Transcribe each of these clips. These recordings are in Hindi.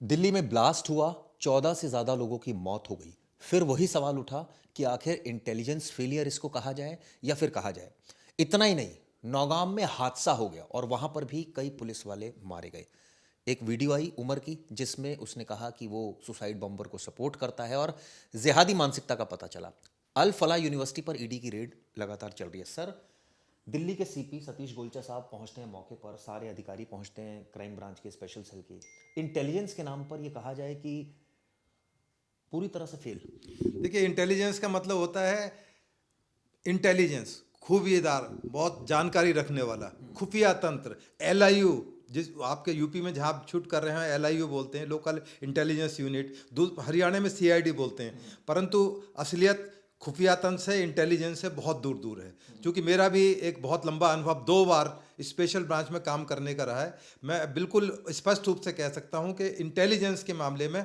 दिल्ली में ब्लास्ट हुआ, 14 से ज्यादा लोगों की मौत हो गई। फिर वही सवाल उठा कि आखिर इंटेलिजेंस फेलियर इसको कहा जाए या फिर कहा जाए। इतना ही नहीं, नौगाम में हादसा हो गया और वहां पर भी कई पुलिस वाले मारे गए। एक वीडियो आई उमर की जिसमें उसने कहा कि वो सुसाइड बॉम्बर को सपोर्ट करता है और जिहादी मानसिकता का पता चला। अल फला यूनिवर्सिटी पर ईडी की रेड लगातार चल रही है। सर, दिल्ली के सीपी सतीश गोलचा साहब पहुंचते हैं मौके पर, सारे अधिकारी पहुंचते हैं क्राइम ब्रांच के स्पेशल सेल के। इंटेलिजेंस के नाम पर यह कहा जाए कि पूरी तरह से फेल। देखिए, इंटेलिजेंस का मतलब होता है इंटेलिजेंस, खूबियदार, बहुत जानकारी रखने वाला, खुफिया तंत्र, एलआईयू। जिस आपके यूपी में जहाँ आप शूट कर रहे हैं एलआईयू बोलते हैं, लोकल इंटेलिजेंस यूनिट। हरियाणा में सीआईडी बोलते हैं। परंतु असलियत खुफिया तंत्र से, इंटेलिजेंस से बहुत दूर दूर है। क्योंकि मेरा भी एक बहुत लंबा अनुभव 2 बार स्पेशल ब्रांच में काम करने का रहा है। मैं बिल्कुल स्पष्ट रूप से कह सकता हूं कि इंटेलिजेंस के मामले में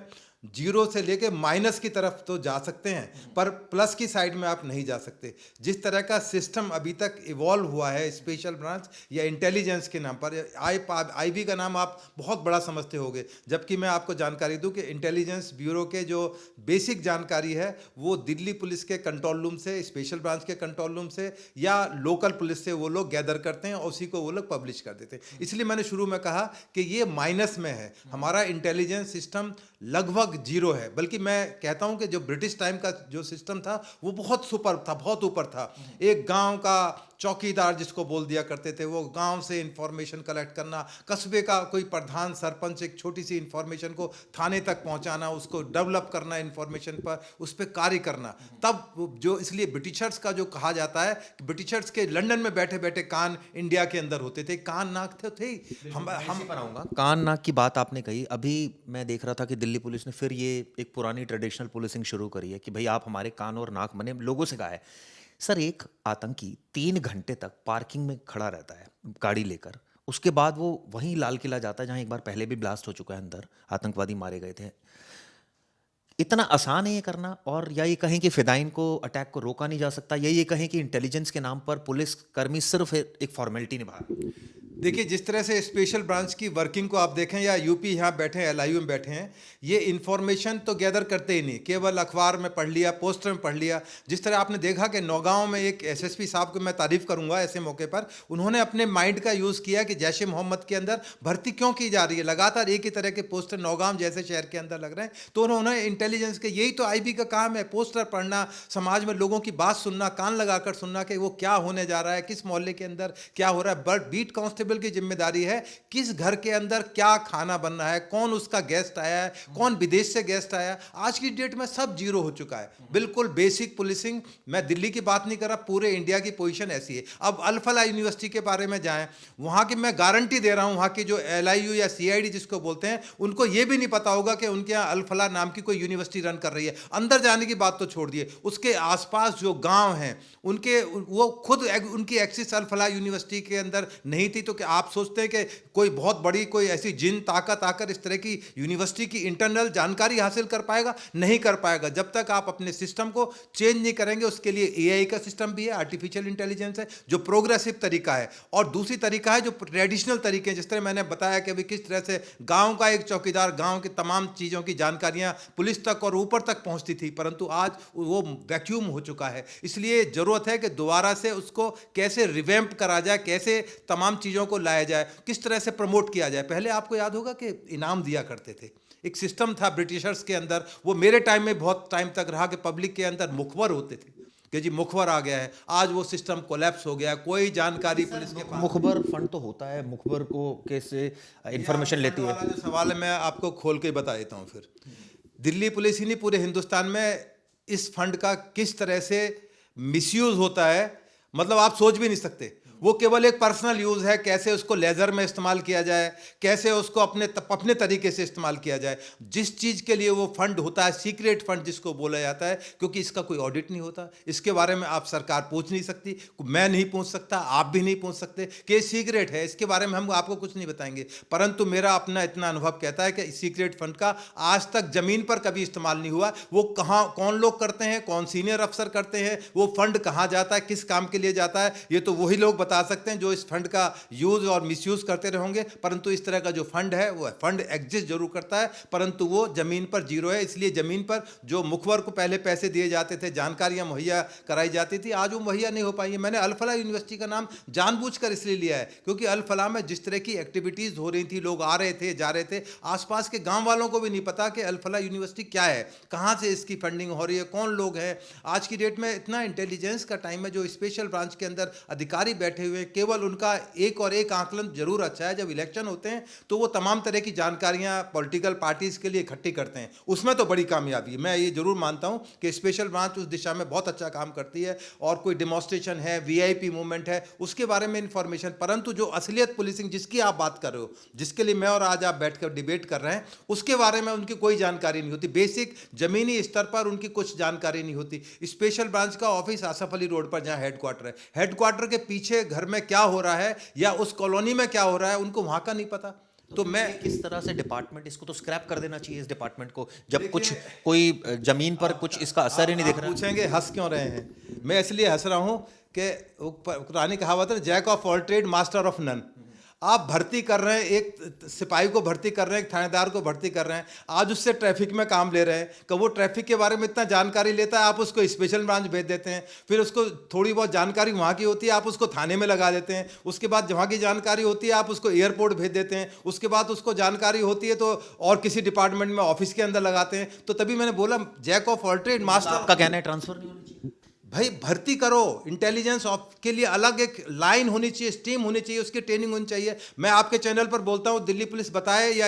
जीरो से लेके माइनस की तरफ तो जा सकते हैं, पर प्लस की साइड में आप नहीं जा सकते। जिस तरह का सिस्टम अभी तक इवॉल्व हुआ है स्पेशल ब्रांच या इंटेलिजेंस के नाम पर, आईबी का नाम आप बहुत बड़ा समझते होंगे, जबकि मैं आपको जानकारी दूं कि इंटेलिजेंस ब्यूरो के जो बेसिक जानकारी है वो दिल्ली पुलिस के कंट्रोल रूम से, स्पेशल ब्रांच के कंट्रोल रूम से या लोकल पुलिस से वो लोग गैदर करते हैं और उसी को वो लोग पब्लिश कर देते हैं। इसलिए मैंने शुरू में कहा कि ये माइनस में है। हमारा इंटेलिजेंस सिस्टम लगभग जीरो है। बल्कि मैं कहता हूं कि जो ब्रिटिश टाइम का जो सिस्टम था वो बहुत सुपर था, बहुत ऊपर था। एक गांव का चौकीदार जिसको बोल दिया करते थे, वो गांव से इंफॉर्मेशन कलेक्ट करना, कस्बे का कोई प्रधान सरपंच एक छोटी सी इंफॉर्मेशन को थाने तक पहुंचाना, उसको डेवलप करना, इंफॉर्मेशन पर उस पर कार्य करना। तब जो, इसलिए ब्रिटिशर्स का जो कहा जाता है कि ब्रिटिशर्स के लंदन में बैठे बैठे कान इंडिया के अंदर होते थे, कान नाक थे। हम पर आऊंगा, कान नाक की बात आपने कही। अभी मैं देख रहा था कि दिल्ली पुलिस ने फिर ये एक पुरानी ट्रेडिशनल पुलिसिंग शुरू करी है कि भाई आप हमारे कान और नाक बने, लोगों से कहा है। सर, एक आतंकी 3 घंटे तक पार्किंग में खड़ा रहता है गाड़ी लेकर, उसके बाद वो वहीं लाल किला जाता है जहां एक बार पहले भी ब्लास्ट हो चुका है, अंदर आतंकवादी मारे गए थे। इतना आसान है ये करना? और या ये कहें कि फिदाइन को, अटैक को रोका नहीं जा सकता, या ये कहें कि इंटेलिजेंस के नाम पर पुलिस कर्मी सिर्फ एक फॉर्मेलिटी निभा रहे हैं? देखिए, जिस तरह से स्पेशल ब्रांच की वर्किंग को आप देखें, या यूपी यहाँ बैठे हैं, एलआईयू में बैठे हैं, ये इन्फॉर्मेशन तो गैदर करते ही नहीं, केवल अखबार में पढ़ लिया, पोस्टर में पढ़ लिया। जिस तरह आपने देखा कि नौगांव में एक एसएसपी साहब को मैं तारीफ करूंगा ऐसे मौके पर, उन्होंने अपने माइंड का यूज़ किया कि जैश ए मोहम्मद के अंदर भर्ती क्यों की जा रही है। लगातार एक ही तरह के पोस्टर नौगांव जैसे शहर के अंदर लग रहे हैं, तो उन्होंने इंटेलिजेंस के, यही तो आईबी का काम है, पोस्टर पढ़ना, समाज में लोगों की बात सुनना, कान लगाकर सुनना कि वो क्या होने जा रहा है, किस मोहल्ले के अंदर क्या हो रहा है। बट बीट कांस्टेबल की जिम्मेदारी है किस घर के अंदर क्या खाना बन रहा है, कौन उसका गेस्ट आया है, कौन विदेश से गेस्ट आया है। आज की डेट में सब जीरो हो चुका है, बिल्कुल बेसिक पुलिसिंग। मैं दिल्ली की बात नहीं कर रहा, पूरे इंडिया की पोजीशन ऐसी है। अब अल फला यूनिवर्सिटी के बारे में जाएं, वहां की मैं गारंटी दे रहा हूं, वहां की जो एलआईयू या सीआईडी जिसको बोलते हैं, उनको यह भी नहीं पता होगा कि उनके यहाँ अल फला नाम की कोई यूनिवर्सिटी रन कर रही है। अंदर जाने की बात तो छोड़ दिए, उसके आसपास जो गांव हैं उनके, वो खुद उनकी एक्सिस अल फला यूनिवर्सिटी के अंदर नहीं थी। तो क्या आप सोचते हैं कि कोई बहुत बड़ी कोई ऐसी जिन ताकत आकर इस तरह की यूनिवर्सिटी की इंटरनल जानकारी हासिल कर पाएगा? नहीं कर पाएगा। जब तक आप अपने सिस्टम को चेंज नहीं करेंगे। उसके लिए एआई का सिस्टम भी है, आर्टिफिशियल इंटेलिजेंस है, जो प्रोग्रेसिव तरीका है, और दूसरी तरीका है जो ट्रेडिशनल तरीके हैं। जिस तरह मैंने बताया कि अभी किस तरह से गांव का एक चौकीदार गांव की तमाम चीज़ों की जानकारियां पुलिस तक और ऊपर तक पहुंचती थी, परंतु आज वो वैक्यूम हो चुका है। इसलिए जरूरत है कि दोबारा से उसको कैसे रिवैम्प करा जाए, कैसे तमाम चीज़ों को लाया जाए, किस तरह से प्रमोट किया जाए। पहले आपको याद होगा कि इनाम दिया करते थे, एक सिस्टम था ब्रिटिशर्स के अंदर, वो मेरे टाइम में बहुत टाइम तक रहा कि पब्लिक के अंदर मुखबर होते थे कि जी मुखबर आ गया है। आज वो सिस्टम कोलैप्स हो गया है, कोई जानकारी पुलिस के पास। मुखबर फंड तो होता है, मुखबर को कैसे इंफॉर्मेशन लेती है? जो सवाल है मैं आपको खोल के बता देता हूँ। फिर दिल्ली पुलिस ही नहीं, पूरे हिंदुस्तान में इस फंड का किस तरह से मिसयूज होता है, मतलब आप सोच भी नहीं सकते। वो केवल एक पर्सनल यूज़ है, कैसे उसको लेज़र में इस्तेमाल किया जाए, कैसे उसको अपने तरीके से इस्तेमाल किया जाए। जिस चीज़ के लिए वो फंड होता है, सीक्रेट फंड जिसको बोला जाता है, क्योंकि इसका कोई ऑडिट नहीं होता, इसके बारे में आप सरकार पूछ नहीं सकती, मैं नहीं पूछ सकता, आप भी नहीं पूछ सकते कि सीक्रेट है, इसके बारे में हम आपको कुछ नहीं बताएंगे। परंतु मेरा अपना इतना अनुभव कहता है कि सीक्रेट फंड का आज तक ज़मीन पर कभी इस्तेमाल नहीं हुआ। वो कहाँ, कौन लोग करते हैं, कौन सीनियर अफसर करते हैं, वो फंड कहाँ जाता है, किस काम के लिए जाता है, ये तो वही लोग बता सकते हैं जो इस फंड का यूज़ और मिसयूज़ करते रहेंगे, परंतु इस तरह का जो फंड है वो फंड एग्जिस्ट जरूर करता है, परंतु वो ज़मीन पर जीरो है। इसलिए ज़मीन पर जो मुखबर को पहले पैसे दिए जाते थे, जानकारियाँ मुहैया कराई जाती थी, आज वो मुहैया नहीं हो पाई है। मैंने अल फलाह यूनिवर्सिटी का नाम जानबूझकर इसलिए लिया है क्योंकि अल फलाह में जिस तरह की एक्टिविटीज़ हो रही थी, लोग आ रहे थे, जा रहे थे, आसपास के गांव वालों को भी नहीं पता कि अल फलाह यूनिवर्सिटी क्या है, कहाँ से इसकी फंडिंग हो रही है, कौन लोग हैं। आज की डेट में इतना इंटेलिजेंस का टाइम है, जो स्पेशल ब्रांच के अंदर अधिकारी बैठे हुए हैं, केवल उनका एक और एक आंकलन जरूर अच्छा है, जब इलेक्शन होते हैं तो वो तमाम तरह की जानकारियाँ पॉलिटिकल पार्टीज़ के लिए इकट्ठी करते हैं, उसमें तो बड़ी कामयाबी है। मैं ये जरूर मानता हूँ कि स्पेशल ब्रांच उस दिशा में बहुत अच्छा काम करती है, और कोई डिमॉन्स्ट्रेशन है, वीआईपी मूवमेंट है, उसके बारे में इंफॉर्मेशन, परंतु जो असलियत पुलिसिंग जिसकी आप बात कर रहे हो, जिसके लिए मैं और आज आप बैठकर डिबेट कर रहे हैं, उसके बारे में उनकी कोई जानकारी नहीं होती। बेसिक जमीनी स्तर पर उनकी कुछ जानकारी नहीं होती। स्पेशल ब्रांच का ऑफिस आसफ अली रोड पर जहां हेडक्वार्टर है, हेडक्वार्टर के पीछे घर में क्या हो रहा है या उस कॉलोनी में क्या हो रहा है, उनको वहां का नहीं पता। तो मैं किस तरह से डिपार्टमेट, इसको तो स्क्रैप कर देना चाहिए इस डिपार्टमेंट को, जब कुछ कोई जमीन पर कुछ इसका असर ही नहीं दिख रहा। पूछेंगे हंस क्यों रहे हैं? मैं इसलिए हंस रहा हूं कि पुरानी कहावत है, jack of all trade master of none. आप भर्ती कर रहे हैं, एक सिपाही को भर्ती कर रहे हैं, एक थानेदार को भर्ती कर रहे हैं, आज उससे ट्रैफिक में काम ले रहे हैं, कि वो ट्रैफिक के बारे में इतना जानकारी लेता है, आप उसको स्पेशल ब्रांच भेज देते हैं, फिर उसको थोड़ी बहुत जानकारी वहाँ की होती है, आप उसको थाने में लगा देते हैं, उसके बाद वहाँ की जानकारी होती है आप उसको एयरपोर्ट भेज देते हैं, उसके बाद उसको जानकारी होती है तो और किसी डिपार्टमेंट में ऑफिस के अंदर लगाते हैं। तो तभी मैंने बोला jack of all trade master. आपका कहना है ट्रांसफर नहीं होनी चाहिए? भाई भर्ती करो, इंटेलिजेंस के लिए अलग एक लाइन होनी चाहिए, स्ट्रीम होनी चाहिए, उसकी ट्रेनिंग होनी चाहिए। मैं आपके चैनल पर बोलता हूँ, दिल्ली पुलिस बताए या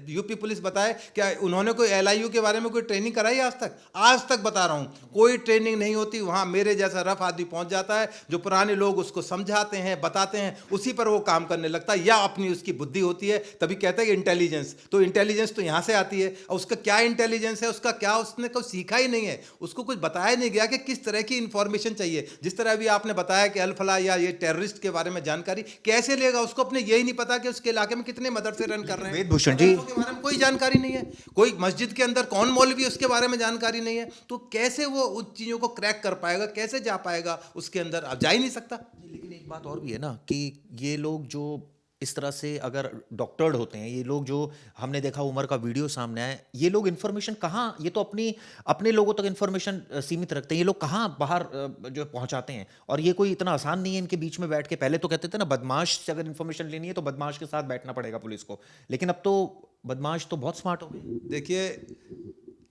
यूपी पुलिस बताए, क्या उन्होंने कोई एलआईयू के बारे में कोई ट्रेनिंग कराई आज तक? आज तक बता रहा हूँ कोई ट्रेनिंग नहीं होती। वहाँ मेरे जैसा रफ आदमी पहुँच जाता है, जो पुराने लोग उसको समझाते हैं, बताते हैं, उसी पर वो काम करने लगता है, या अपनी उसकी बुद्धि होती है, तभी कहते हैं इंटेलिजेंस। तो इंटेलिजेंस तो यहाँ से आती है, और उसका क्या इंटेलिजेंस है, उसका क्या, उसने कोई सीखा ही नहीं है, उसको कुछ बताया नहीं गया कि किस तरह की इंफॉर्मेशन चाहिए। जिस तरह अभी आपने बताया कि अल फलाह या ये टेररिस्ट के बारे में जानकारी कैसे लेगा, उसको अपने यही नहीं पता कि उसके इलाके में कितने मदरसे रन कर रहे हैं, वेदभूषण जी के बारे में कोई जानकारी नहीं है, कोई मस्जिद के अंदर कौन मौलवी उसके बारे में जानकारी नहीं है, तो कैसे वो उन चीजों को क्रैक कर पाएगा, कैसे जा पाएगा उसके अंदर? अब जा ही नहीं सकता। लेकिन एक बात और भी है ना कि ये लोग जो इस तरह से अगर डॉक्टर्ड होते हैं, ये लोग जो हमने देखा उमर का वीडियो सामने आया, ये लोग इन्फॉर्मेशन कहाँ, ये तो अपने लोगों तक इन्फॉर्मेशन सीमित रखते हैं, ये लोग कहाँ बाहर जो पहुंचाते हैं? और ये कोई इतना आसान नहीं है इनके बीच में बैठ के। पहले तो कहते थे ना, बदमाश से अगर इन्फॉर्मेशन लेनी है तो बदमाश के साथ बैठना पड़ेगा पुलिस को, लेकिन अब तो बदमाश तो बहुत स्मार्ट हो गए। देखिए,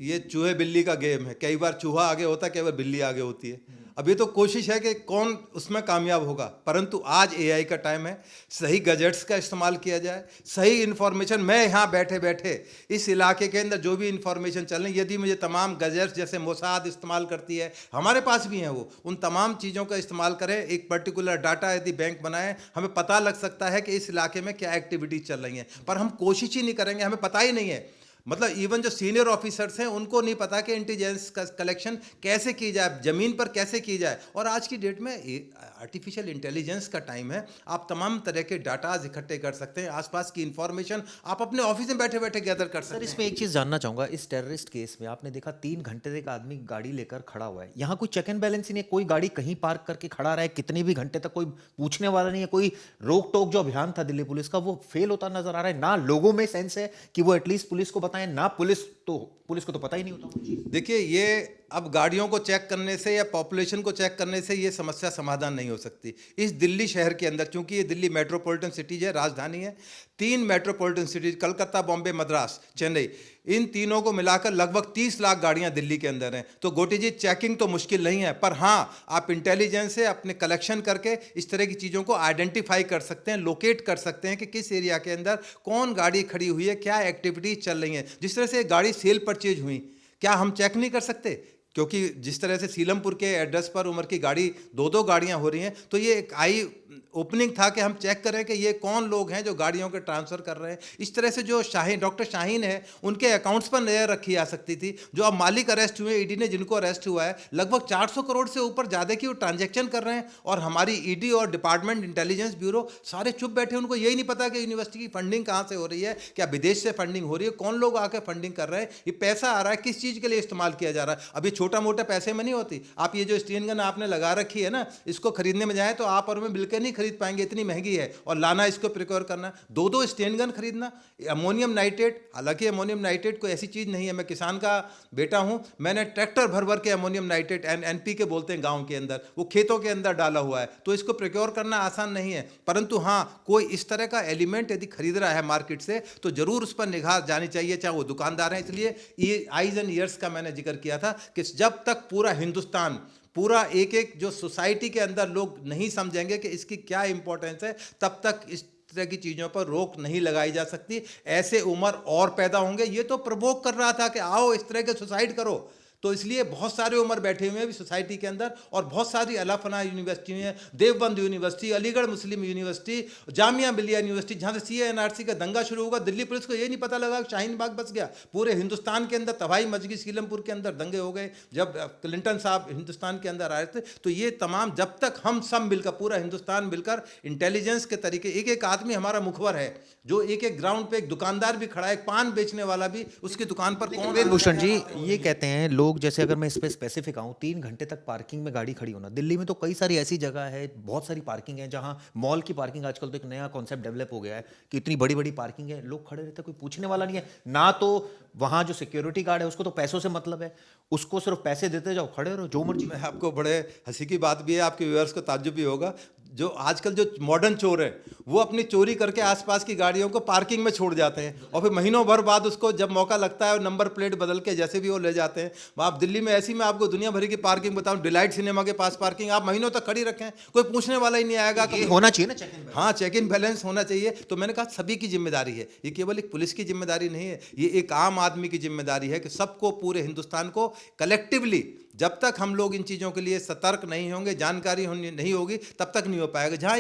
ये चूहे बिल्ली का गेम है, कई बार चूहा आगे होता है, कई बार बिल्ली आगे होती है। अब ये तो कोशिश है कि कौन उसमें कामयाब होगा, परंतु आज एआई का टाइम है, सही गैजेट्स का इस्तेमाल किया जाए, सही इन्फॉर्मेशन। मैं यहाँ बैठे बैठे इस इलाके के अंदर जो भी इन्फॉर्मेशन चल रही, यदि मुझे तमाम गैजेट्स जैसे मोसाद इस्तेमाल करती है, हमारे पास भी हैं वो, उन तमाम चीज़ों का इस्तेमाल करें, एक पर्टिकुलर डाटा यदि बैंक बनाए, हमें पता लग सकता है कि इस इलाके में क्या एक्टिविटीज़ चल रही हैं, पर हम कोशिश ही नहीं करेंगे, हमें पता ही नहीं है। मतलब इवन जो सीनियर ऑफिसर्स हैं उनको नहीं पता कि इंटेलिजेंस का कलेक्शन कैसे की जाए, ज़मीन पर कैसे की जाए। और आज की डेट में आर्टिफिशियल इंटेलिजेंस का टाइम है, आप तमाम तरह के डाटाज इकट्ठे कर सकते हैं, आसपास की इंफॉर्मेशन आप अपने ऑफिस में बैठे बैठे गैदर कर सकते सर, हैं। इसमें एक चीज़ जानना चाहूँगा, इस टेररिस्ट केस में आपने देखा 3 घंटे से एक आदमी गाड़ी लेकर खड़ा हुआ है, यहाँ कोई चेक एंड बैलेंस ही नहीं, कोई गाड़ी कहीं पार्क करके खड़ा रहा है कितने भी घंटे तक, कोई पूछने वाला नहीं है, कोई रोक टोक जो अभियान था दिल्ली पुलिस का वो फेल होता नजर आ रहा है। ना लोगों में सेंस है कि वो एटलीस्ट पुलिस को बताएं, ना पुलिस को तो पता ही नहीं होता। देखिए, ये अब गाड़ियों को चेक करने से या पॉपुलेशन को चेक करने से ये समस्या समाधान नहीं हो सकती। इस दिल्ली शहर के अंदर, क्योंकि ये दिल्ली मेट्रोपॉलिटन सिटीज है, राजधानी है, 3 मेट्रोपॉलिटन सिटीज, कलकत्ता, बॉम्बे, मद्रास, चेन्नई, इन तीनों को मिलाकर लगभग 30 लाख गाड़ियां दिल्ली के अंदर हैं। तो गोटी जी, चेकिंग तो मुश्किल नहीं है, पर हाँ, आप इंटेलिजेंस से अपने कलेक्शन करके इस तरह की चीज़ों को आइडेंटिफाई कर सकते हैं, लोकेट कर सकते हैं कि किस एरिया के अंदर कौन गाड़ी खड़ी हुई है, क्या एक्टिविटीज चल रही हैं। जिस तरह से गाड़ी सेल परचेज हुई, क्या हम चेक नहीं कर सकते? क्योंकि जिस तरह से सीलमपुर के एड्रेस पर उमर की गाड़ी, 2-2 गाड़ियां हो रही हैं, तो ये एक आई ओपनिंग था कि हम चेक करें कि ये कौन लोग हैं जो गाड़ियों के ट्रांसफ़र कर रहे हैं। इस तरह से जो डॉक्टर शाहीन है, उनके अकाउंट्स पर नज़र रखी जा सकती थी। जो अब मालिक अरेस्ट हुए, ईडी ने जिनको अरेस्ट हुआ है, लगभग 400 करोड़ से ऊपर ज़्यादा की वो ट्रांजैक्शन कर रहे हैं, और हमारी ईडी और डिपार्टमेंट इंटेलिजेंस ब्यूरो सारे चुप बैठे, उनको यही नहीं पता कि यूनिवर्सिटी की फंडिंग कहाँ से हो रही है, क्या विदेश से फंडिंग हो रही है, कौन लोग आकर फंडिंग कर रहे हैं, ये पैसा आ रहा है किस चीज़ के लिए इस्तेमाल किया जा रहा है। अब ये छोटा मोटा पैसे में नहीं होती। आप ये जो स्टेन गन आपने लगा रखी है ना, इसको खरीदने में जाए तो आप और मैं बिल्कुल नहीं खरीद पाएंगे, इतनी महंगी है। और लाना, इसको प्रिक्योर करना, दो स्टेन गन खरीदना, अमोनियम नाइट्रेट। हालांकि अमोनियम नाइट्रेट कोई ऐसी चीज़ नहीं है, मैं किसान का बेटा हूँ, मैंने ट्रैक्टर भर भर के अमोनियम नाइट्रेट NPK बोलते हैं गाँव के अंदर, वो खेतों के अंदर डाला हुआ है। तो इसको प्रिक्योर करना आसान नहीं है, परंतु हाँ, कोई इस तरह का एलिमेंट यदि खरीद रहा है मार्केट से तो जरूर उस पर निगाह जानी चाहिए, चाहे वो दुकानदार हैं। इसलिए ये आइज एंड ईयर्स का मैंने जिक्र किया था कि जब तक पूरा हिंदुस्तान, पूरा एक एक जो सोसाइटी के अंदर लोग नहीं समझेंगे कि इसकी क्या इंपॉर्टेंस है, तब तक इस तरह की चीज़ों पर रोक नहीं लगाई जा सकती। ऐसे उम्र और पैदा होंगे। ये तो प्रवोक कर रहा था कि आओ इस तरह के सुसाइड करो, तो इसलिए बहुत सारे उम्र बैठे हुए हैं भी सोसाइटी के अंदर। और बहुत सारी अल्लाह फना यूनिवर्सिटी हैं, देवबंद यूनिवर्सिटी, अलीगढ़ मुस्लिम यूनिवर्सिटी, जामिया मिलिया यूनिवर्सिटी, जहाँ से CA/NRC का दंगा शुरू होगा, दिल्ली पुलिस को ये नहीं पता लगा शाहीन बाग बस गया। पूरे हिंदुस्तान के अंदर तबाही मच गई, सीलमपुर के अंदर दंगे हो गए जब क्लिंटन साहब हिंदुस्तान के अंदर आए थे। तो ये तमाम, जब तक हम सब मिलकर, पूरा हिंदुस्तान मिलकर इंटेलिजेंस के तरीके, एक एक आदमी हमारा मुखबर है, जो एक एक ग्राउंड पे एक दुकानदार भी खड़ा है, एक पान बेचने वाला भी, उसकी दुकान पर कौन। वेद भूषण जी, ये कहते हैं लोग, जैसे अगर मैं इस पे स्पेसिफिक आऊँ, 3 घंटे तक पार्किंग में गाड़ी खड़ी होना। दिल्ली में तो कई सारी ऐसी जगह है, बहुत सारी पार्किंग है, जहाँ मॉल की पार्किंग, आजकल तो एक नया कॉन्सेप्ट डेवलप हो गया है कि इतनी बड़ी बड़ी पार्किंग है, लोग खड़े रहते हैं, कोई पूछने वाला नहीं है ना। तो वहाँ जो सिक्योरिटी गार्ड है उसको तो पैसों से मतलब है, उसको सिर्फ पैसे देते जाओ, खड़े रहो जो मर्जी। मैं आपको, बड़े हंसी की बात भी है, आपके व्यूअर्स को ताज्जुब भी होगा, जो आजकल जो मॉडर्न चोर है वो अपनी चोरी करके आसपास की गाड़ियों को पार्किंग में छोड़ जाते हैं, और फिर महीनों भर बाद उसको जब मौका लगता है और नंबर प्लेट बदल के जैसे भी वो ले जाते हैं। आप दिल्ली में ऐसी, मैं आपको दुनिया भर की पार्किंग बताऊं, डिलाइट सिनेमा के पास पार्किंग आप महीनों तक खड़ी रखें, कोई पूछने वाला ही नहीं आएगा। ये होना चाहिए ना, चेक इन। हाँ, चेक इन बैलेंस होना चाहिए। तो मैंने कहा सभी की जिम्मेदारी है, ये केवल एक पुलिस की जिम्मेदारी नहीं है, ये एक आम आदमी की जिम्मेदारी है कि सबको, पूरे हिंदुस्तान को कलेक्टिवली, जब तक हम लोग इन चीज़ों के लिए सतर्क नहीं होंगे, जानकारी नहीं होगी, तब तक नहीं हो पाएगा। जहाँ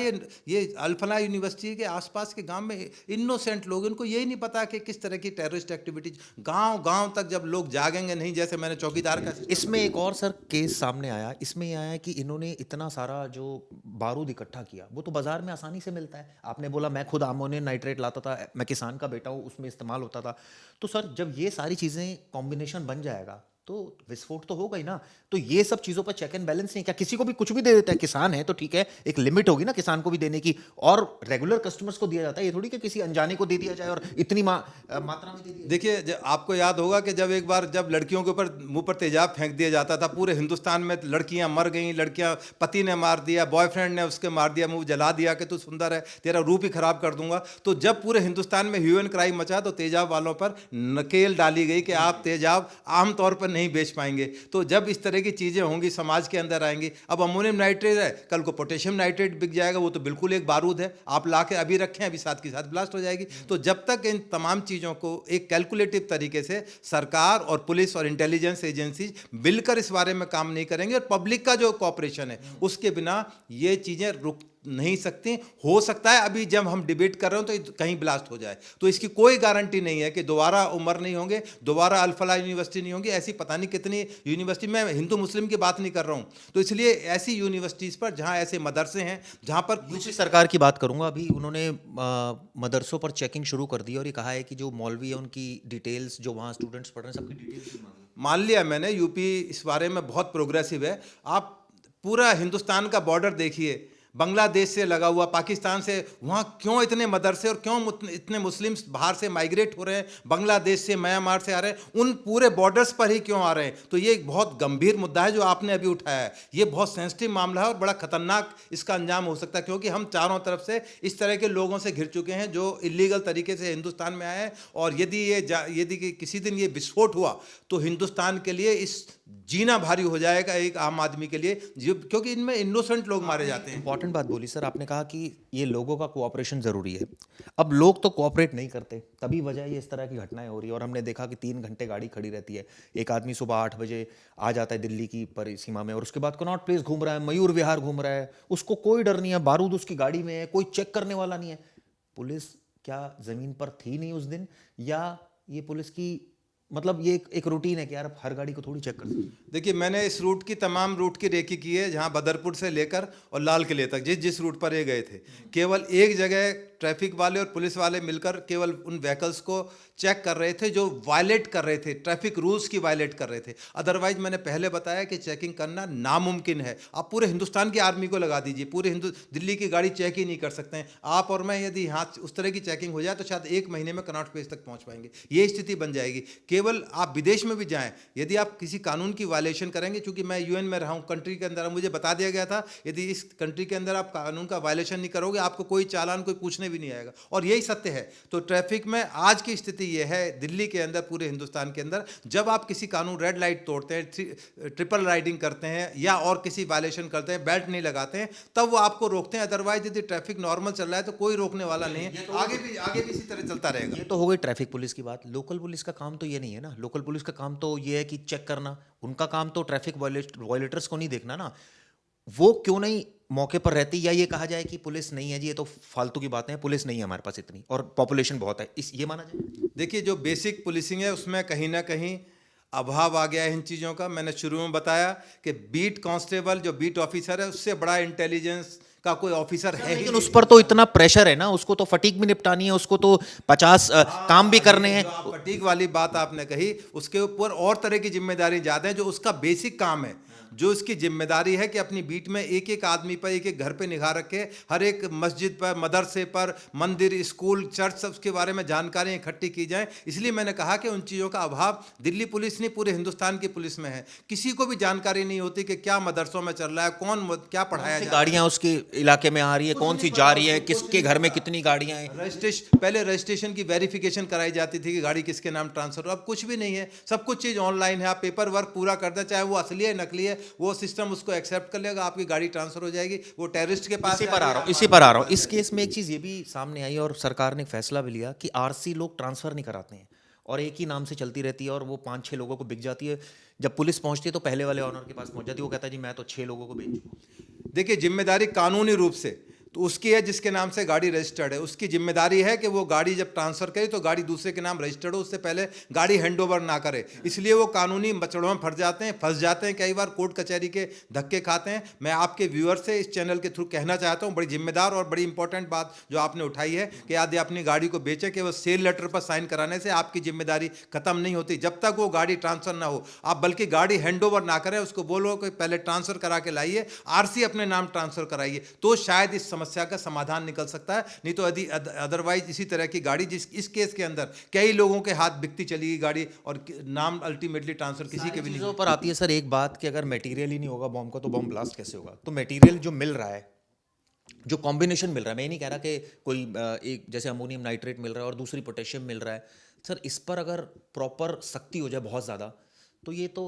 ये अल्फला यूनिवर्सिटी के आसपास के गांव में इनोसेंट लोग, इनको यही नहीं पता कि किस तरह की टेररिस्ट एक्टिविटीज, गांव गांव तक जब लोग जागेंगे नहीं, जैसे मैंने चौकीदार का। इसमें एक और सर केस सामने आया, इसमें ये आया कि इन्होंने इतना सारा जो बारूद इकट्ठा किया, वो तो बाजार में आसानी से मिलता है। आपने बोला मैं खुद अमोनियम नाइट्रेट लाता था, मैं किसान का बेटा हूँ, उसमें इस्तेमाल होता था। तो सर जब ये सारी चीज़ें कॉम्बिनेशन बन जाएगा तो विस्फोट तो होगा ही ना। तो ये सब चीज़ों पर चेक एंड बैलेंस नहीं, क्या किसी को भी कुछ भी दे देता है? किसान है तो ठीक है, एक लिमिट होगी ना किसान को भी देने की, और रेगुलर कस्टमर्स को दिया जाता है, ये थोड़ी कि किसी अनजाने को दे दिया जाए और इतनी मात्रा में दे दिया। देखिए, आपको याद होगा कि जब एक बार जब लड़कियों के ऊपर मुंह पर तेजाब फेंक दिया जाता था, पूरे हिंदुस्तान में लड़कियां मर गई, लड़कियां, पति ने मार दिया, बॉयफ्रेंड ने उसके मार दिया, मुंह जला दिया कि तू सुंदर है, तेरा रूप ही खराब कर दूंगा। तो जब पूरे हिंदुस्तान में ह्यू एंड क्राई मचा, तो तेजाब वालों पर नकेल डाली गई कि आप तेजाब आमतौर पर नहीं बेच पाएंगे। तो जब इस तरह की चीज़ें होंगी, समाज के अंदर आएंगी। अब अमोनियम नाइट्रेट है, कल को पोटेशियम नाइट्रेट बिक जाएगा, वो तो बिल्कुल एक बारूद है, आप ला के अभी रखें, अभी साथ के साथ ब्लास्ट हो जाएगी। तो जब तक इन तमाम चीज़ों को एक कैलकुलेटिव तरीके से सरकार और पुलिस और इंटेलिजेंस एजेंसी मिलकर इस बारे में काम नहीं करेंगे, और पब्लिक का जो कॉपरेशन है, उसके बिना ये चीज़ें रुक नहीं सकती। हो सकता है अभी जब हम डिबेट कर रहे हो तो कहीं ब्लास्ट हो जाए, तो इसकी कोई गारंटी नहीं है कि दोबारा उमर नहीं होंगे, दोबारा अल्फला यूनिवर्सिटी नहीं होंगी। ऐसी पता नहीं कितनी यूनिवर्सिटी, मैं हिंदू मुस्लिम की बात नहीं कर रहा हूँ। तो इसलिए ऐसी यूनिवर्सिटीज़ पर, जहाँ ऐसे मदरसे हैं जहाँ पर यूपी सरकार की बात करूंगा, अभी उन्होंने मदरसों पर चेकिंग शुरू कर दी और ये कहा है कि जो मौलवी है उनकी डिटेल्स, जो वहाँ स्टूडेंट्स पढ़ रहे हैं, सबकी डिटेल्स मान लिया मैंने। यूपी इस बारे में बहुत प्रोग्रेसिव है। आप पूरा हिंदुस्तान का बॉर्डर देखिए, बांग्लादेश से लगा हुआ, पाकिस्तान से, वहाँ क्यों इतने मदरसे और क्यों इतने मुस्लिम्स बाहर से माइग्रेट हो रहे हैं, बांग्लादेश से, म्यांमार से आ रहे हैं, उन पूरे बॉर्डर्स पर ही क्यों आ रहे हैं? तो ये एक बहुत गंभीर मुद्दा है जो आपने अभी उठाया है। ये बहुत सेंसिटिव मामला है और बड़ा खतरनाक इसका अंजाम हो सकता है, क्योंकि हम चारों तरफ से इस तरह के लोगों से घिर चुके हैं जो इलीगल तरीके से हिंदुस्तान में आए हैं। और यदि किसी दिन ये विस्फोट हुआ तो हिंदुस्तान के लिए इस जीना भारी हो जाएगा, एक आम आदमी के लिए, क्योंकि इनमें इनोसेंट लोग मारे जाते हैं। इंपॉर्टेंट बात बोली सर आपने, कहा कि ये लोगों का कोऑपरेशन जरूरी है। अब लोग तो कोऑपरेट नहीं करते, तभी वजह ये इस तरह की घटनाएं हो रही है। और हमने देखा कि 3 घंटे गाड़ी खड़ी रहती है, एक आदमी सुबह 8 बजे आ जाता है दिल्ली की परिसीमा में, और उसके बाद कनॉट प्लेस घूम रहा है, मयूर विहार घूम रहा है, उसको कोई डर नहीं है, बारूद उसकी गाड़ी में है, कोई चेक करने वाला नहीं है। पुलिस क्या जमीन पर थी नहीं उस दिन, या ये पुलिस की मतलब ये एक रूटीन है कि यार हर गाड़ी को थोड़ी चेक कर सकते? देखिए, मैंने इस रूट की तमाम रूट की रेकी की है, जहाँ बदरपुर से लेकर और लाल किले तक जिस जिस रूट पर ये गए थे, केवल एक जगह ट्रैफिक वाले और पुलिस वाले मिलकर केवल उन व्हीकल्स को चेक कर रहे थे जो वायलेट कर रहे थे, ट्रैफिक रूल्स की वायलेट कर रहे थे। अदरवाइज मैंने पहले बताया कि चेकिंग करना नामुमकिन है। आप पूरे हिंदुस्तान की आर्मी को लगा दीजिए, पूरे दिल्ली की गाड़ी चेक ही नहीं कर सकते हैं। आप और मैं यदि यहाँ उस तरह की चेकिंग हो जाए तो शायद 1 महीने में कनॉट प्लेस तक पहुँच पाएंगे। ये स्थिति बन जाएगी। केवल आप विदेश में भी जाएं, यदि आप किसी कानून की वायलेशन करेंगे, चूंकि मैं यूएन में रहा हूँ, कंट्री के अंदर मुझे बता दिया गया था यदि इस कंट्री के अंदर आप कानून का वायलेशन नहीं करोगे आपको कोई चालान कोई पूछने भी नहीं आएगा, और यही सत्य है। तो ट्रैफिक में आज की स्थिति यह है दिल्ली के अंदर, पूरे हिंदुस्तान के अंदर, जब आप किसी कानून रेड लाइट तोड़ते हैं, ट्रिपल राइडिंग करते हैं या और किसी वायलेशन करते हैं, बेल्ट नहीं लगाते हैं, तब वो आपको रोकते हैं। अदरवाइज यदि ट्रैफिक नॉर्मल चल रहा है तो कोई रोकने वाला नहीं है, आगे भी इसी तरह चलता रहेगा। ये तो हो गई ट्रैफिक पुलिस की बात। लोकल पुलिस का काम तो ये नहीं है ना। लोकल पुलिस का काम तो ये है कि चेक करना। उनका काम तो ट्रैफिक वायलेटर्स को नहीं देखना ना। वो क्यों नहीं मौके पर रहती, या ये कहा जाए कि पुलिस नहीं है जी, ये तो फालतू की बातें हैं, पुलिस नहीं है हमारे पास इतनी, और पॉपुलेशन बहुत है, इस ये माना जाए? देखिए, जो बेसिक पुलिसिंग है उसमें कहीं ना कहीं अभाव आ गया है इन चीज़ों का। मैंने शुरू में बताया कि बीट कांस्टेबल, जो बीट ऑफिसर है, उससे बड़ा इंटेलिजेंस का कोई ऑफिसर है ही लेकिन नहीं। उस पर तो इतना प्रेशर है ना, उसको तो फटीक भी निपटानी है, उसको तो 50 काम भी करने हैं। जो आप फटीक वाली बात आपने कही, उसके ऊपर और तरह की जिम्मेदारी ज़्यादा है। जो उसका बेसिक काम है, जो इसकी जिम्मेदारी है कि अपनी बीट में एक एक आदमी पर, एक एक घर पे निगाह रखे, हर एक मस्जिद पर, मदरसे पर, मंदिर, स्कूल, चर्च, सब के बारे में जानकारी इकट्ठी की जाए। इसलिए मैंने कहा कि उन चीज़ों का अभाव दिल्ली पुलिस नहीं, पूरे हिंदुस्तान की पुलिस में है। किसी को भी जानकारी नहीं होती कि क्या मदरसों में चल रहा है, कौन क्या पढ़ाया जा रहा है, गाड़ियां उसके इलाके में आ रही है, कौन सी जा रही है, किसके घर में कितनी गाड़ियां हैं। पहले रजिस्ट्रेशन की वेरिफिकेशन कराई जाती थी कि गाड़ी किसके नाम ट्रांसफर हो। अब कुछ भी नहीं है, सब कुछ चीज़ ऑनलाइन है। आप पेपर वर्क पूरा कर दें, चाहे वो असली है नकली है, वो सिस्टम उसको एक्सेप्ट कर लेगा, आपकी गाड़ी ट्रांसफर हो जाएगी। वो टेररिस्ट के पास इसी पर आ रहा हूँ। इस केस में एक चीज़ ये भी सामने आई और सरकार ने फैसला भी लिया कि आरसी लोग ट्रांसफ़र नहीं कराते हैं और एक ही नाम से चलती रहती है, और वो 5-6 लोगों को बिक जाती है। जब पुलिस पहुंचती है तो पहले वाले ऑनर के पास पहुंच जाती है, वो कहता है जी मैं तो 6 लोगों को बेच चुका हूं। देखिए, जिम्मेदारी कानूनी रूप से तो उसकी है जिसके नाम से गाड़ी रजिस्टर्ड है। उसकी जिम्मेदारी है कि वो गाड़ी जब ट्रांसफर करे तो गाड़ी दूसरे के नाम रजिस्टर्ड हो, उससे पहले गाड़ी हैंडओवर ना करे। इसलिए वो कानूनी मचड़ों में फंस जाते हैं, कई बार कोर्ट कचहरी के धक्के खाते हैं। मैं आपके व्यूअर से इस चैनल के थ्रू कहना चाहता हूँ, बड़ी जिम्मेदार और बड़ी इंपॉर्टेंट बात जो आपने उठाई है कि यदि अपनी गाड़ी को बेचे, कि वो सेल लेटर पर साइन कराने से आपकी जिम्मेदारी खत्म नहीं होती जब तक वो गाड़ी ट्रांसफर ना हो। आप बल्कि गाड़ी हैंडओवर ना करें, उसको बोलो कि पहले ट्रांसफर करा के लाइए, आरसी अपने नाम ट्रांसफर कराइए, तो शायद इस समस्या का समाधान निकल सकता है। नहीं तो यदि अदरवाइज इसी तरह की गाड़ी, इस केस के अंदर कई लोगों के हाथ बिकती चली गाड़ी और नाम अल्टीमेटली ट्रांसफर किसी के भी नहीं। पर आती है सर एक बात कि अगर मटेरियल ही नहीं होगा बॉम्ब का तो बॉम्ब ब्लास्ट कैसे होगा? तो मटेरियल जो मिल रहा है, जो कॉम्बिनेशन मिल रहा है, मैं ये नहीं कह रहा कि कोई एक जैसे अमोनियम नाइट्रेट मिल रहा है और दूसरी पोटेशियम मिल रहा है सर, इस पर अगर प्रॉपर सख्ती हो जाए बहुत ज़्यादा तो ये तो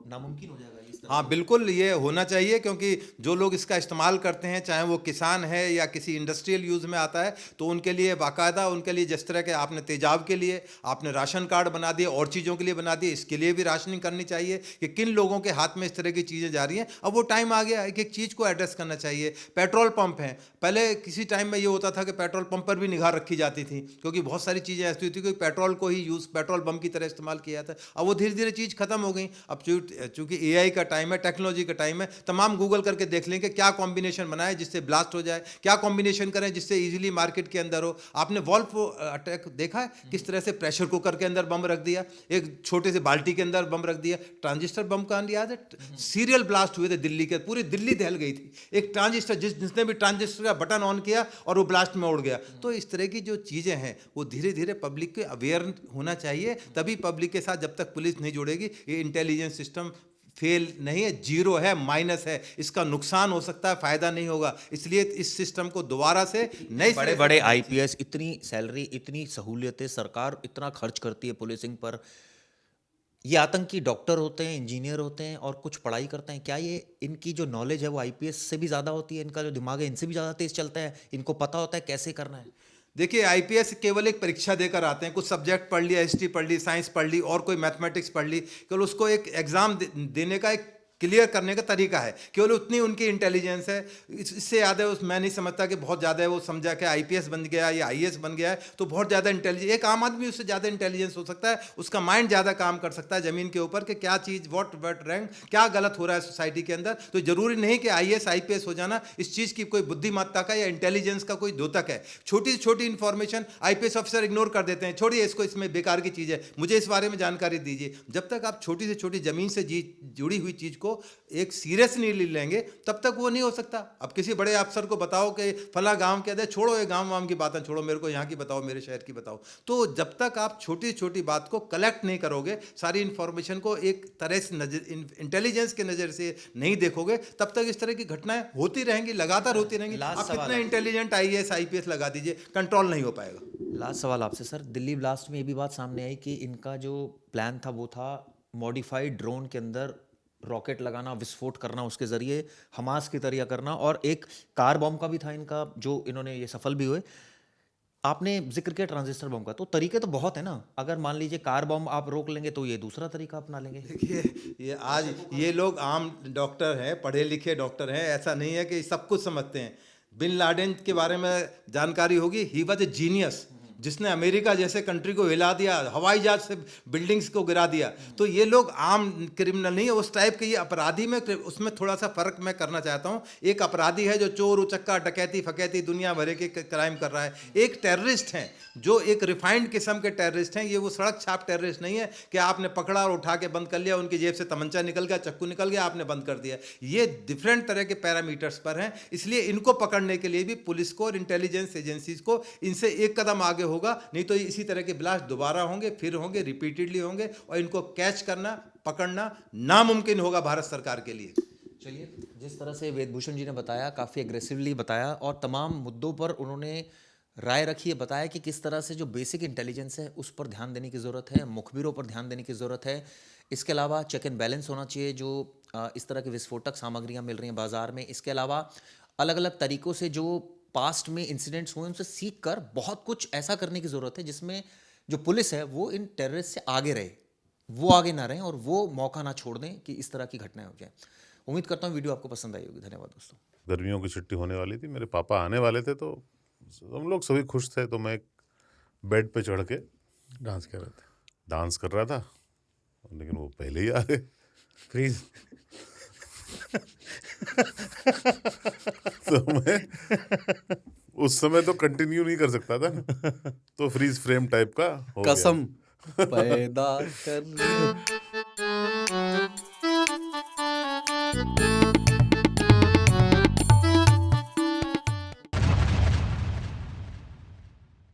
नामुमकिन हो जाएगा इस तरह। हाँ बिल्कुल, ये होना चाहिए, क्योंकि जो लोग इसका इस्तेमाल करते हैं, चाहे वो किसान है या किसी इंडस्ट्रियल यूज़ में आता है, तो उनके लिए बाकायदा, उनके लिए जिस तरह के आपने तेजाब के लिए आपने राशन कार्ड बना दिए, और चीज़ों के लिए बना दिए, इसके लिए भी राशनिंग करनी चाहिए कि किन लोगों के हाथ में इस तरह की चीज़ें जा रही हैं। अब वो टाइम आ गया, एक एक चीज़ को एड्रेस करना चाहिए। पेट्रोल पंप हैं, पहले किसी टाइम में ये होता था कि पेट्रोल पंप पर भी निगाह रखी जाती थी, क्योंकि बहुत सारी चीज़ें ऐसी होती थी कि पेट्रोल को ही पेट्रोल बम की तरह इस्तेमाल किया जाता है। अब वो धीरे धीरे चीज़ खत्म हो गई। अब चूंकि एआई का टाइम है, टेक्नोलॉजी का टाइम है, तमाम गूगल करके देख लेंगे क्या कॉम्बिनेशन बनाए जिससे ब्लास्ट हो जाए, क्या कॉम्बिनेशन करें जिससे इजीली मार्केट के अंदर हो। आपने वॉल्व अटैक देखा है, किस तरह से प्रेशर कुकर के अंदर बम रख दिया, एक छोटे से बाल्टी के अंदर बम रख दिया। ट्रांजिस्टर बम का याद है, सीरियल ब्लास्ट हुए थे दिल्ली के, पूरी दिल्ली दहल गई थी। एक ट्रांजिस्टर, जिसने भी ट्रांजिस्टर का बटन ऑन किया और वो ब्लास्ट में उड़ गया। तो इस तरह की जो चीज़ें हैं वो धीरे धीरे पब्लिक के अवेयर होना चाहिए, तभी पब्लिक के साथ जब तक पुलिस नहीं जुड़ेगी, ये इंटेलिजेंस सिस्टम फेल नहीं है, जीरो है, माइनस है, इसका नुकसान हो सकता है, फायदा नहीं होगा। इसलिए इस सिस्टम को दोबारा से नए बड़े बड़े आईपीएस, इतनी सैलरी, इतनी सहूलियतें, सरकार इतना खर्च करती है पुलिसिंग पर, ये आतंकी डॉक्टर होते हैं, इंजीनियर होते हैं और कुछ पढ़ाई करते हैं, क्या ये इनकी जो नॉलेज है वो आईपीएस से भी ज़्यादा होती है? इनका जो दिमाग है इनसे भी ज़्यादा तेज चलता है, इनको पता होता है कैसे करना है? देखिए, आईपीएस केवल एक परीक्षा देकर आते हैं, कुछ सब्जेक्ट पढ़ लिया, हिस्ट्री पढ़ ली, साइंस पढ़ ली और कोई मैथमेटिक्स पढ़ ली, केवल उसको एक एग्ज़ाम देने का एक क्लियर करने का तरीका है, केवल उतनी उनकी इंटेलिजेंस है। इससे ज़्यादा मैं नहीं समझता कि बहुत ज़्यादा वो समझा कि आईपीएस बन गया या आईएएस बन गया है तो बहुत ज़्यादा इंटेलिजेंस। एक आम आदमी उससे ज़्यादा इंटेलिजेंस हो सकता है, उसका माइंड ज़्यादा काम कर सकता है ज़मीन के ऊपर कि क्या चीज़ व्हाट रैंक क्या गलत हो रहा है सोसाइटी के अंदर। तो ज़रूरी नहीं कि आईएएस आईपीएस हो जाना इस चीज़ की कोई बुद्धिमत्ता का या इंटेलिजेंस का कोई द्योतक है। छोटी से छोटी इन्फॉर्मेशन आईपीएस ऑफिसर इग्नोर कर देते हैं, छोड़िए इसको, इसमें बेकार की चीज़ है, मुझे इस बारे में जानकारी दीजिए। जब तक आप छोटी से छोटी ज़मीन से जुड़ी हुई चीज़ को एक सीरियस नहीं ले लेंगे तब तक वो नहीं हो सकता। अब किसी बड़े अफसर को बताओ कि फला गांव के दे, छोड़ो ये गांव वाम की बातें छोड़ो, मेरे को यहाँ की बताओ, मेरे शहर की बताओ। तो जब तक आप छोटी छोटी बात को कलेक्ट नहीं करोगे, सारी इन्फॉर्मेशन को एक तरह से इंटेलिजेंस के नज़र से नहीं देखोगे, तब तक इस तरह की घटनाएं होती रहेंगी, लगातार होती रहेंगी। आप कितने इंटेलिजेंट आईएएस आईपीएस लगा दीजिए, कंट्रोल नहीं हो पाएगा। लास्ट सवाल आपसे सर, दिल्ली ब्लास्ट में ये भी बात सामने आई कि इनका जो प्लान था वो था मॉडिफाइड ड्रोन के अंदर रॉकेट लगाना, विस्फोट करना, उसके जरिए हमास की तरह करना, और एक कार बम का भी था इनका जो इन्होंने ये सफल भी हुए। आपने जिक्र किया ट्रांजिस्टर बम का, तो तरीके तो बहुत है ना। अगर मान लीजिए कार बम आप रोक लेंगे तो ये दूसरा तरीका अपना लेंगे। देखिए ये आज ये लोग आम डॉक्टर हैं, पढ़े लिखे डॉक्टर हैं, ऐसा नहीं है कि सब कुछ समझते हैं। बिन लाडेन के बारे में जानकारी होगी, ही वॉज ए जीनियस, जिसने अमेरिका जैसे कंट्री को हिला दिया, हवाई जहाज से बिल्डिंग्स को गिरा दिया। तो ये लोग आम क्रिमिनल नहीं है, उस टाइप के ये अपराधी में, उसमें थोड़ा सा फर्क मैं करना चाहता हूँ। एक अपराधी है जो चोर उचक्का डकैती फकैती दुनिया भर के क्राइम कर रहा है, एक टेररिस्ट है जो एक रिफाइंड किस्म के टेररिस्ट हैं। ये वो सड़क छाप टेररिस्ट नहीं है कि आपने पकड़ा और उठा के बंद कर लिया, उनकी जेब से तमंचा निकल गया, चक्कू निकल गया, आपने बंद कर दिया। ये डिफरेंट तरह के पैरामीटर्स पर हैं, इसलिए इनको पकड़ने के लिए भी पुलिस को और इंटेलिजेंस एजेंसीज को इनसे एक कदम आगे होगा, नहीं तो इसी तरह के ब्लास्ट दोबारा होंगे, फिर होंगे, रिपीटेडली होंगे, और इनको कैच करना, पकड़ना नामुमकिन होगा भारत सरकार के लिए। चलिए, जिस तरह से वेदभूषण जी ने बताया, काफ़ी एग्रेसिवली बताया और तमाम मुद्दों पर उन्होंने राय रखी है, बताया कि किस तरह से जो बेसिक इंटेलिजेंस है उस पर ध्यान देने की ज़रूरत है, मुखबिरों पर ध्यान देने की ज़रूरत है। इसके अलावा चेक एंड बैलेंस होना चाहिए, जो इस तरह की विस्फोटक सामग्रियाँ मिल रही हैं बाज़ार में। इसके अलावा अलग अलग तरीक़ों से जो पास्ट में इंसिडेंट्स हुए उनसे सीख कर बहुत कुछ ऐसा करने की ज़रूरत है जिसमें जो पुलिस है वो इन टेररिस्ट से आगे रहे, वो आगे ना रहें और वो मौका ना छोड़ दें कि इस तरह की घटनाएं हो जाएं। उम्मीद करता हूँ वीडियो आपको पसंद आई होगी। धन्यवाद दोस्तों। गर्मियों की छुट्टी होने वाली थी, मेरे पापा आने वाले थे, तो हम लोग सभी खुश थे। तो मैं एक बेड पे चढ़ के डांस कर रहा था, लेकिन वो पहले ही आ गए। फ्रीज। तो मैं उस समय तो कंटिन्यू नहीं कर सकता था ना, तो फ्रीज फ्रेम टाइप का हो गया। कसम पैदा कर